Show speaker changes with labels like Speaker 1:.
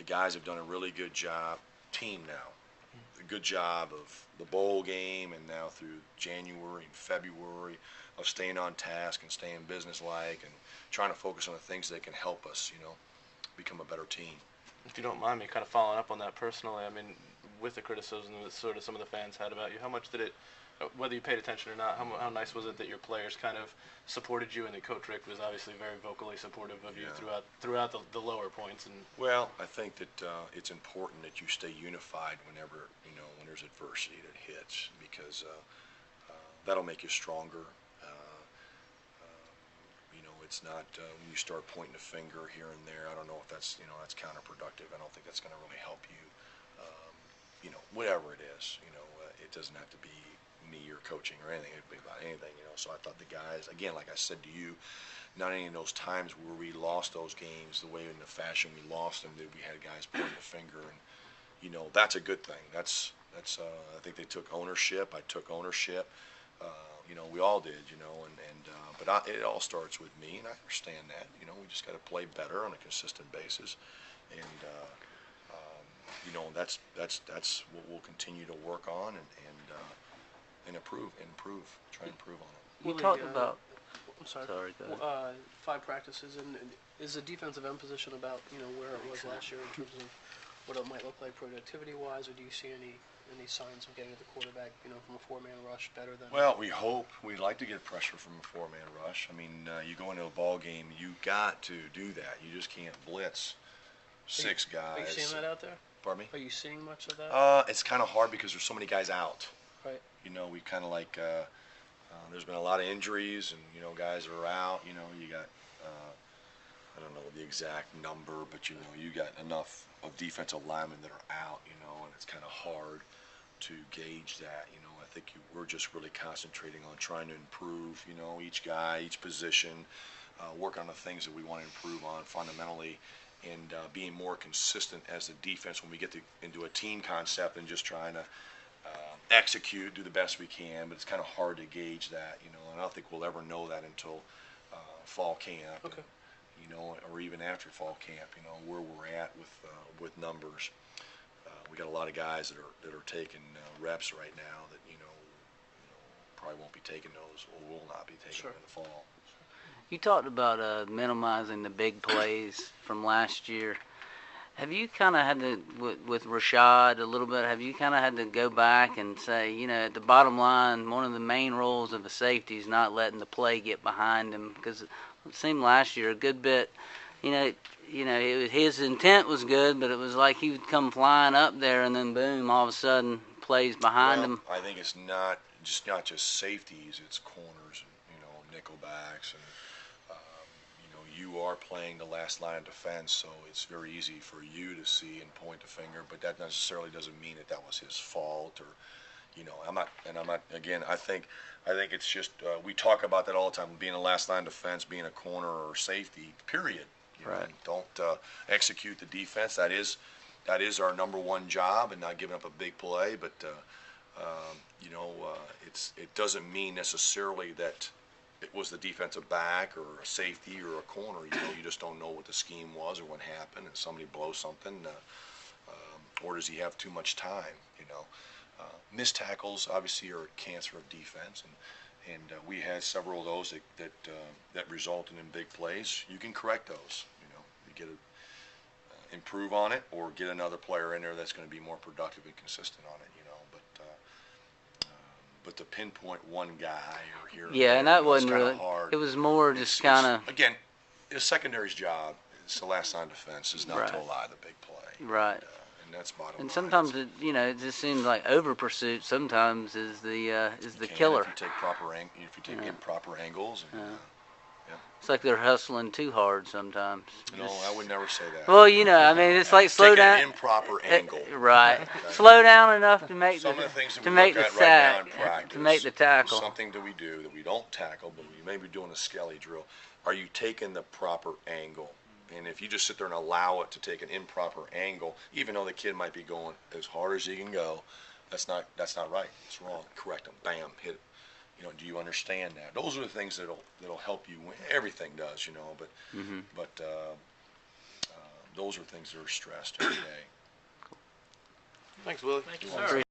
Speaker 1: guys have done a really good job, team now, a good job of the bowl game and now through January and February of staying on task and staying businesslike and trying to focus on the things that can help us, become a better team.
Speaker 2: If you don't mind me kind of following up on that personally, I mean, with the criticism that sort of some of the fans had about you, how much did it, whether you paid attention or not, how nice was it that your players kind of supported you, and that Coach Rick was obviously very vocally supportive of you throughout the lower points? And
Speaker 1: well, I think that it's important that you stay unified whenever when there's adversity that hits, because that'll make you stronger. It's not when you start pointing a finger here and there. I don't know if that's that's counterproductive. I don't think that's going to really help you. Whatever it is, it doesn't have to be me or coaching or anything. It'd be about anything, So I thought the guys, again, like I said to you, not any of those times where we lost those games the way in the fashion we lost them, that we had guys pointing the finger, and that's a good thing. That's I think they took ownership. I took ownership. We all did, but it all starts with me, and I understand that. We just got to play better on a consistent basis, and that's what we'll continue to work on and improve, try and improve on it.
Speaker 3: You talked about.
Speaker 4: I'm sorry.
Speaker 3: Sorry, go ahead.
Speaker 4: 5 practices, and is the defensive end position about where it was last year in terms of what it might look like productivity-wise, or do you see any signs of getting to the quarterback, from a 4-man rush better than?
Speaker 1: Well, we'd like to get pressure from a 4-man rush. I mean, you go into a ball game, you got to do that. You just can't blitz 6 guys.
Speaker 4: Are you seeing that out there?
Speaker 1: Pardon me?
Speaker 4: Are you seeing much of that?
Speaker 1: It's kind of hard because there's so many guys out.
Speaker 4: Right.
Speaker 1: We kind of like, there's been a lot of injuries, and, guys are out. You got, I don't know the exact number, but, you got enough of defensive linemen that are out, and it's kind of hard to gauge that. I think we're just really concentrating on trying to improve, each guy, each position, work on the things that we want to improve on fundamentally, and being more consistent as a defense when we get into a team concept and just trying to execute, do the best we can. But it's kind of hard to gauge that, and I don't think we'll ever know that until fall camp.
Speaker 4: Okay.
Speaker 1: Or even after fall camp, where we're at with numbers. We got a lot of guys that are taking reps right now that probably won't be taking those, or will not be taking them in the fall.
Speaker 3: You talked about minimizing the big plays from last year. Have you kind of had to, with Rashad a little bit, have you kind of had to go back and say, at the bottom line, one of the main roles of a safety is not letting the play get behind him? Because it seemed last year a good bit, his intent was good, but it was like he would come flying up there and then boom, all of a sudden plays behind him.
Speaker 1: I think it's not just safeties, it's corners and nickelbacks, and you are playing the last line of defense, so it's very easy for you to see and point the finger, but that necessarily doesn't mean that was his fault, or I'm not. Again, I think it's just we talk about that all the time, being a last line defense, being a corner or safety. Period.
Speaker 3: Right.
Speaker 1: Don't execute the defense. That is our number one job, and not giving up a big play. But it doesn't mean necessarily that it was the defensive back or a safety or a corner. You just don't know what the scheme was or what happened, and somebody blows something, or does he have too much time? Missed tackles obviously are a cancer of defense, and we had several of those that resulted in big plays. You can correct those. You get improve on it, or get another player in there that's going to be more productive and consistent on it. But to pinpoint one guy or here,
Speaker 3: yeah, and that wasn't really
Speaker 1: hard.
Speaker 3: It was more just kind of,
Speaker 1: again, the secondary's job. It's the last line defense is not to allow the big play.
Speaker 3: Right.
Speaker 1: And that's bottom line.
Speaker 3: And sometimes it just seems like over pursuit sometimes is the killer.
Speaker 1: If you take proper angles. And,
Speaker 3: It's like they're hustling too hard sometimes.
Speaker 1: No, I would never say that.
Speaker 3: Well, it's like slow down.
Speaker 1: Take an improper angle.
Speaker 3: Right. Slow down enough to make
Speaker 1: some of the things that
Speaker 3: to
Speaker 1: we
Speaker 3: make
Speaker 1: look
Speaker 3: the
Speaker 1: at right now in
Speaker 3: sack,
Speaker 1: practice,
Speaker 3: to make the tackle.
Speaker 1: Something that we do that we don't tackle, but we may be doing a skelly drill. Are you taking the proper angle? And if you just sit there and allow it to take an improper angle, even though the kid might be going as hard as he can go, that's not right. It's wrong. Correct him. Bam. Hit it. Do you understand that? Those are the things that'll help you win. Everything does, but those are things that are stressed every day.
Speaker 2: Thanks, Willie.
Speaker 5: Thank you,
Speaker 1: Well,
Speaker 5: sir.